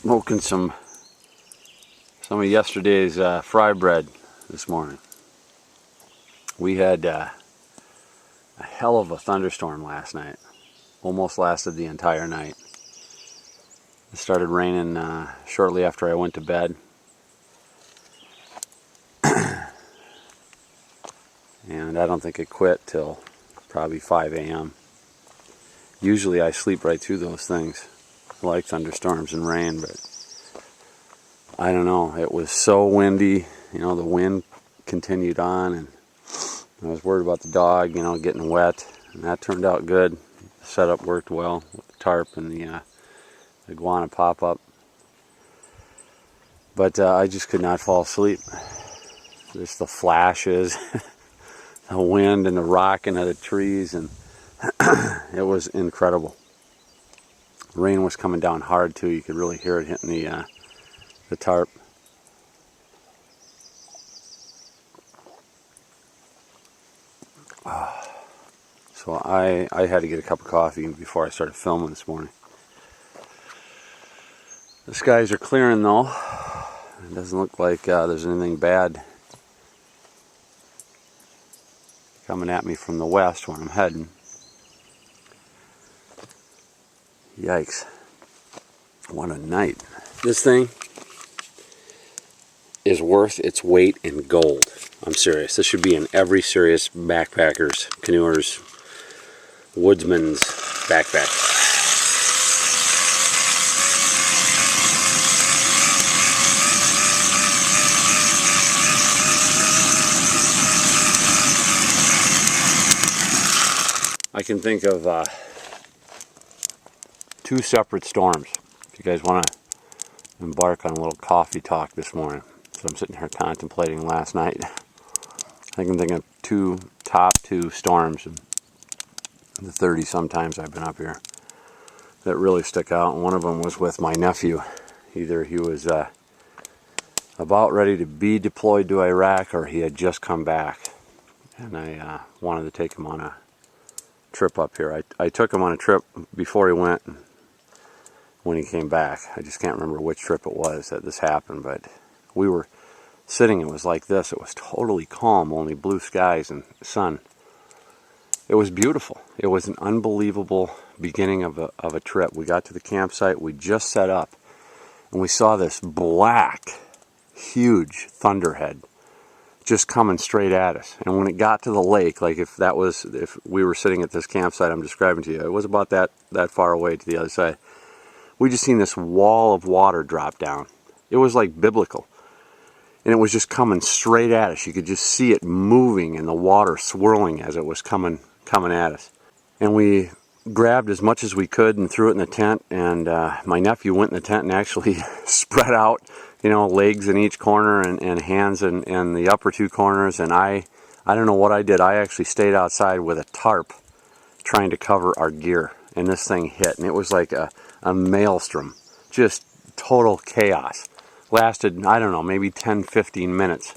Smoking some of yesterday's fry bread this morning. We had a hell of a thunderstorm last night. Almost lasted the entire night. It started raining shortly after I went to bed. And I don't think it quit till probably 5 a.m. Usually I sleep right through those things. I like thunderstorms and rain, but I don't know. It was so windy. You know, the wind continued on, and I was worried about the dog, you know, getting wet. And that turned out good. The setup worked well with the tarp and the iguana pop-up. But I just could not fall asleep. Just the flashes, the wind and the rocking of the trees, and it was incredible. Rain was coming down hard too. You could really hear it hitting the tarp. So I had to get a cup of coffee before I started filming this morning. The skies are clearing though. It doesn't look like there's anything bad coming at me from the west where I'm heading. Yikes. What a night. This thing is worth its weight in gold. I'm serious. This should be in every serious backpacker's, canoer's, woodsman's backpack. I can think of two separate storms. If you guys want to embark on a little coffee talk this morning. So I'm sitting here contemplating last night. I can think of top two storms in the 30 sometimes I've been up here that really stick out. And one of them was with my nephew. Either he was about ready to be deployed to Iraq, or he had just come back. And I wanted to take him on a trip up here. I took him on a trip before he went, when he came back. I just can't remember which trip it was that this happened, but we were sitting, it was like this. It was totally calm, only blue skies and sun. It was beautiful. It was an unbelievable beginning of a trip. We got to the campsite, we just set up, and we saw this black, huge thunderhead just coming straight at us. And when it got to the lake, like if we were sitting at this campsite I'm describing to you, it was about that far away to the other side. We just seen this wall of water drop down. It was like biblical. And it was just coming straight at us. You could just see it moving and the water swirling as it was coming at us. And we grabbed as much as we could and threw it in the tent. And my nephew went in the tent and actually spread out, you know, legs in each corner and hands in the upper two corners. And I don't know what I did. I actually stayed outside with a tarp trying to cover our gear. And this thing hit. And it was like a maelstrom. Just total chaos. Lasted, I don't know, maybe 10-15 minutes.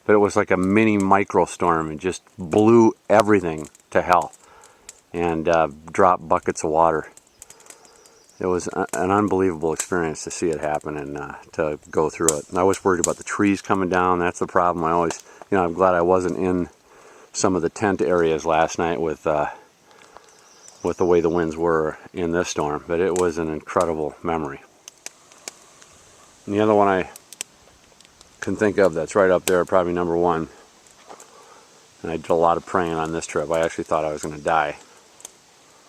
But it was like a mini microstorm. It just blew everything to hell. And dropped buckets of water. It was an unbelievable experience to see it happen and to go through it. And I was worried about the trees coming down. That's the problem. I always, you know, I'm glad I wasn't in some of the tent areas last night with the way the winds were in this storm. But it was an incredible memory. And the other one I can think of that's right up there, probably number one, and I did a lot of praying on this trip. I actually thought I was going to die.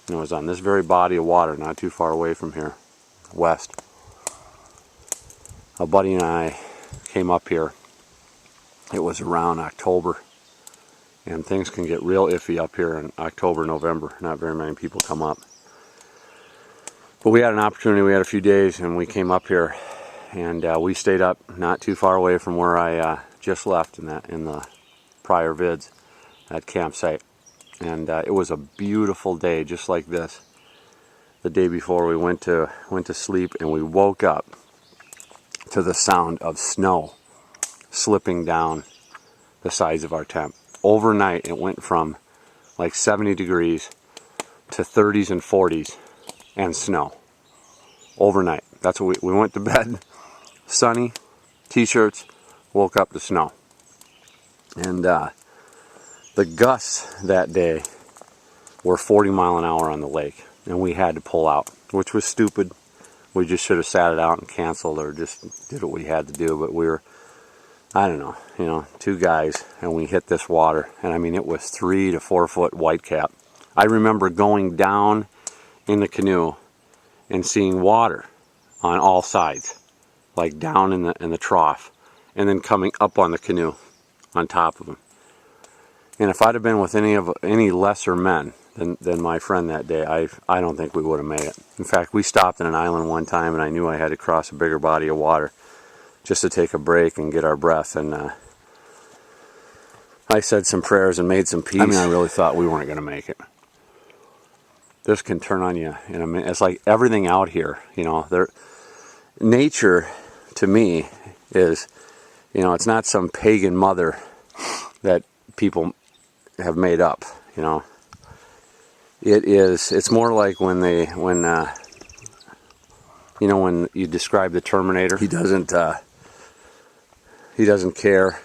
And it was on this very body of water, not too far away from here, west. A buddy and I came up here. It was around October. And things can get real iffy up here in October, November. Not very many people come up. But we had an opportunity. We had a few days, and we came up here. And we stayed up not too far away from where I just left in the prior vids, that campsite. And it was a beautiful day, just like this. The day before we went to sleep, and we woke up to the sound of snow slipping down the sides of our tent. Overnight, it went from like 70 degrees to 30s and 40s and snow. Overnight. That's what we went to bed. Sunny, t-shirts, woke up to snow. And the gusts that day were 40 mile an hour on the lake, and we had to pull out, which was stupid. We just should have sat it out and canceled, or just did what we had to do. But we were, I don't know, you know, 2 guys, and we hit this water, and I mean, it was 3 to 4 foot whitecap. I remember going down in the canoe and seeing water on all sides, like down in the trough, and then coming up on the canoe on top of them. And if I'd have been with any lesser men than my friend that day, I don't think we would have made it. In fact, we stopped in an island one time, and I knew I had to cross a bigger body of water just to take a break and get our breath. And I said some prayers and made some peace. I mean, I really thought we weren't going to make it. This can turn on you in a minute. It's like everything out here, you know. Nature, to me, is, you know, it's not some pagan mother that people have made up, you know. It's more like when you know, when you describe the Terminator, he doesn't care.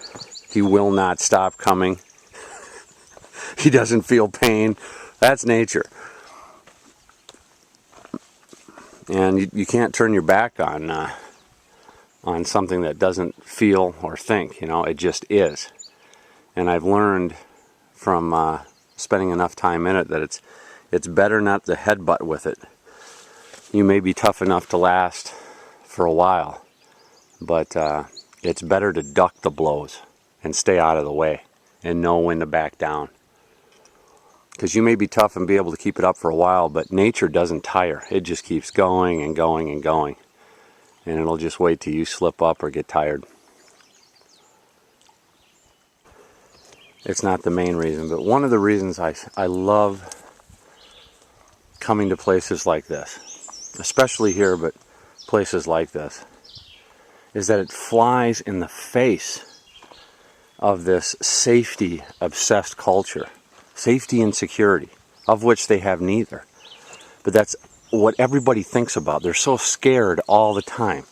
He will not stop coming. He doesn't feel pain. That's nature. And you can't turn your back on something that doesn't feel or think, you know. It just is. And I've learned from spending enough time in it that it's better not to headbutt with it. You may be tough enough to last for a while, but it's better to duck the blows and stay out of the way and know when to back down. Because you may be tough and be able to keep it up for a while, but nature doesn't tire. It just keeps going and going and going. And it'll just wait till you slip up or get tired. It's not the main reason, but one of the reasons I love coming to places like this, especially here, but places like this, is that it flies in the face of this safety-obsessed culture. Safety and security, of which they have neither. But that's what everybody thinks about. They're so scared all the time.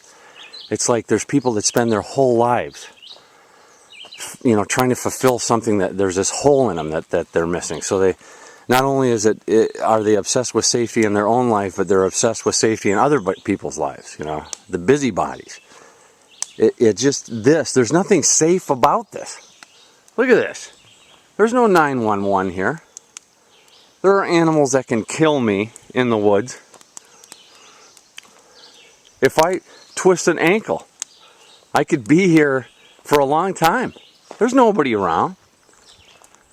It's like there's people that spend their whole lives, you know, trying to fulfill something that there's this hole in them that they're missing. So they, not only are they obsessed with safety in their own life, but they're obsessed with safety in other people's lives, you know, the busybodies. There's nothing safe about this. Look at this. There's no 911 here. There are animals that can kill me in the woods. If I twist an ankle, I could be here for a long time. There's nobody around.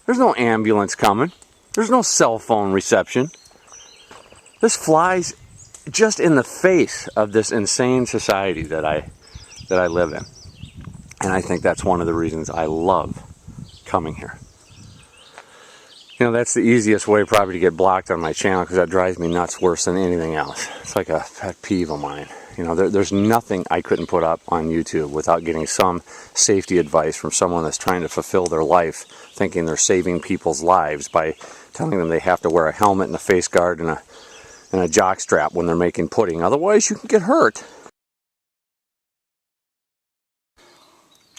There's no ambulance coming. There's no cell phone reception. This flies just in the face of this insane society that I live in. And I think that's one of the reasons I love coming here. You know, that's the easiest way probably to get blocked on my channel, because that drives me nuts worse than anything else. It's like a pet peeve of mine. You know, there's nothing I couldn't put up on YouTube without getting some safety advice from someone that's trying to fulfill their life, thinking they're saving people's lives by telling them they have to wear a helmet and a face guard and a jock strap when they're making pudding. Otherwise, you can get hurt.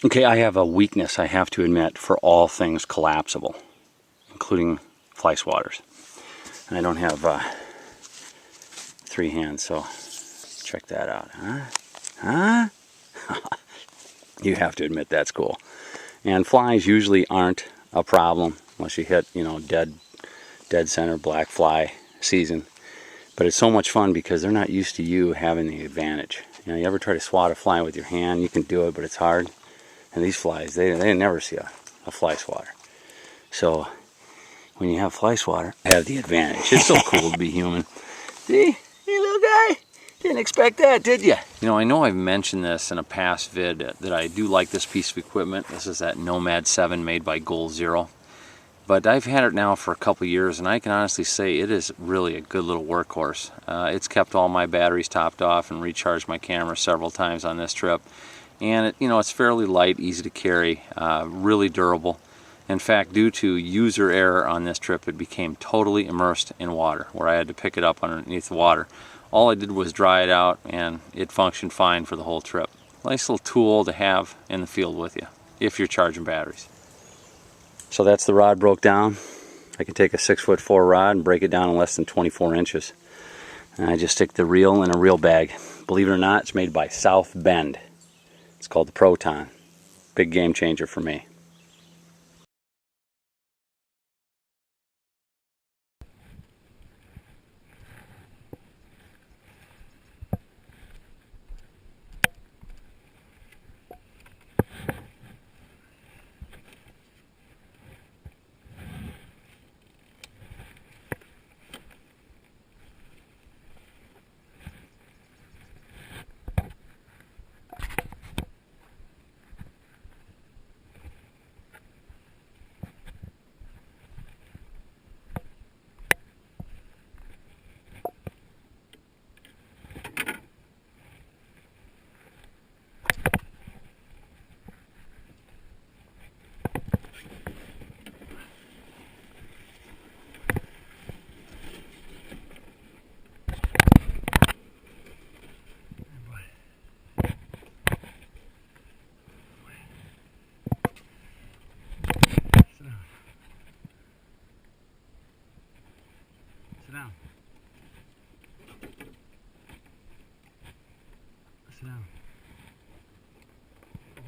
Okay, I have a weakness, I have to admit, for all things collapsible, including fly swatters. And I don't have 3 hands, so check that out. Huh? You have to admit that's cool. And flies usually aren't a problem unless you hit, you know, dead center black fly season. But it's so much fun because they're not used to you having the advantage. You know, you ever try to swat a fly with your hand? You can do it, but it's hard. And these flies, they never see a fly swatter. So when you have fly swatter, you have the advantage. It's so cool to be human. See? Hey, little guy. Didn't expect that, did you? You know, I know I've mentioned this in a past vid that I do like this piece of equipment. This is that Nomad 7 made by Goal Zero. But I've had it now for a couple years, and I can honestly say it is really a good little workhorse. It's kept all my batteries topped off and recharged my camera several times on this trip. And it's fairly light, easy to carry, really durable. In fact, due to user error on this trip, it became totally immersed in water, where I had to pick it up underneath the water. all I did was dry it out and it functioned fine for the whole trip. Nice little tool to have in the field with you if you're charging batteries. So that's the rod broke down. I can take a 6'4" rod and break it down in less than 24 inches. And I just stick the reel in a reel bag. Believe it or not, it's made by South Bend. It's called the Proton. Big game changer for me. Sit down. Sit down. Boy.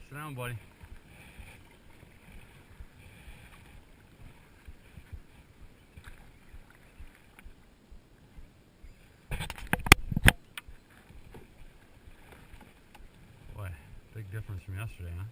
Sit down, buddy. Boy, big difference from yesterday, huh?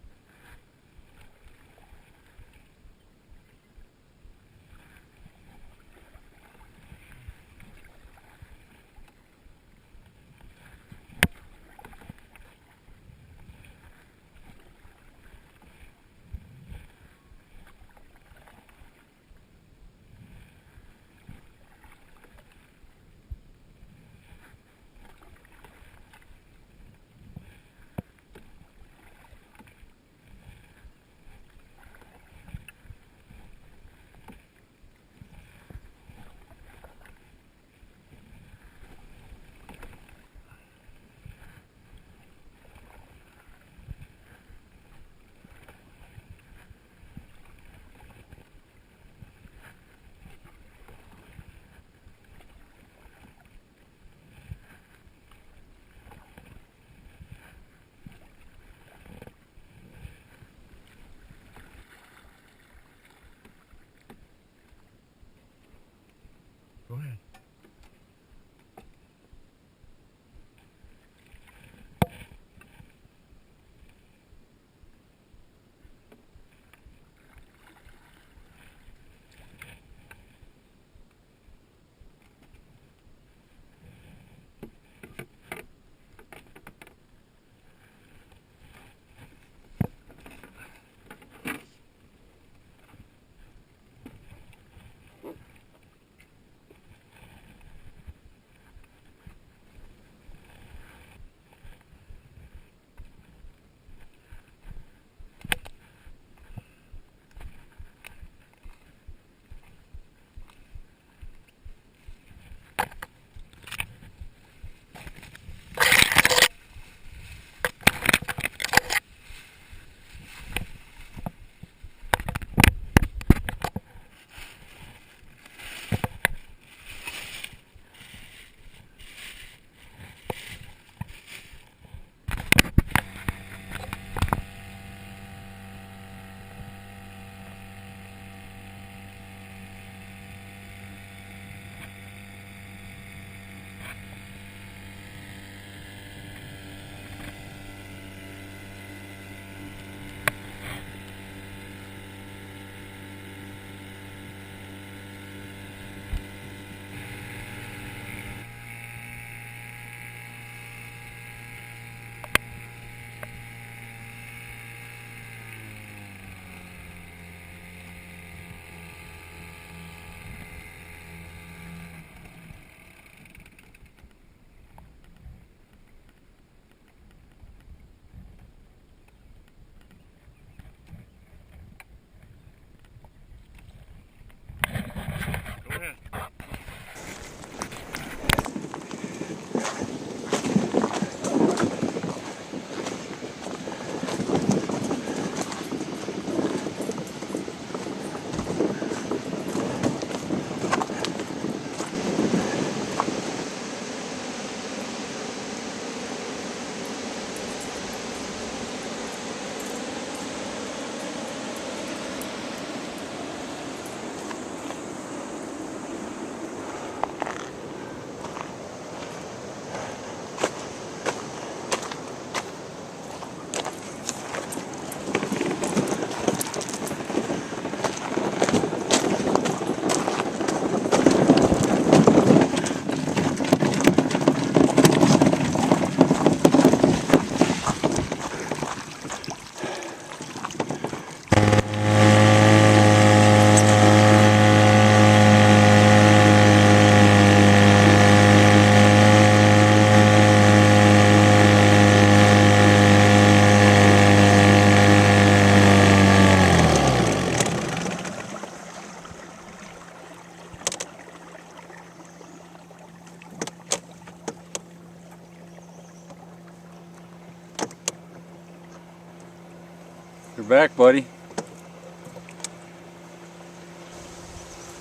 You're back, buddy.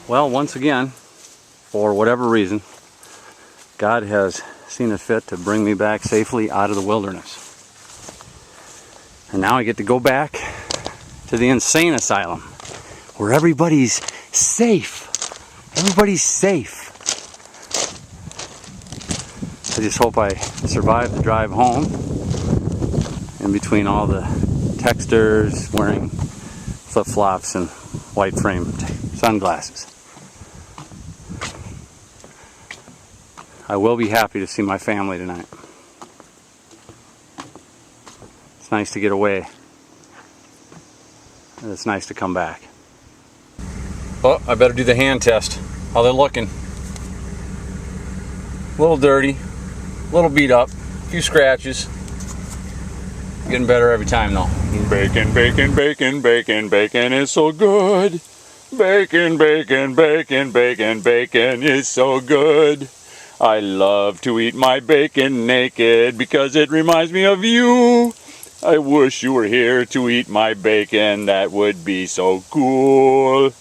Well, once again, for whatever reason, God has seen it fit to bring me back safely out of the wilderness. And now I get to go back to the insane asylum where everybody's safe. Everybody's safe. I just hope I survive the drive home in between all the texters wearing flip-flops and white framed sunglasses. I will be happy to see my family tonight. It's nice to get away. And it's nice to come back. Oh, I better do the hand test. How they looking? A little dirty, a little beat up, a few scratches. Getting better every time though. Bacon, bacon, bacon, bacon, bacon is so good. Bacon, bacon, bacon, bacon, bacon is so good. I love to eat my bacon naked because it reminds me of you. I wish you were here to eat my bacon. That would be so cool.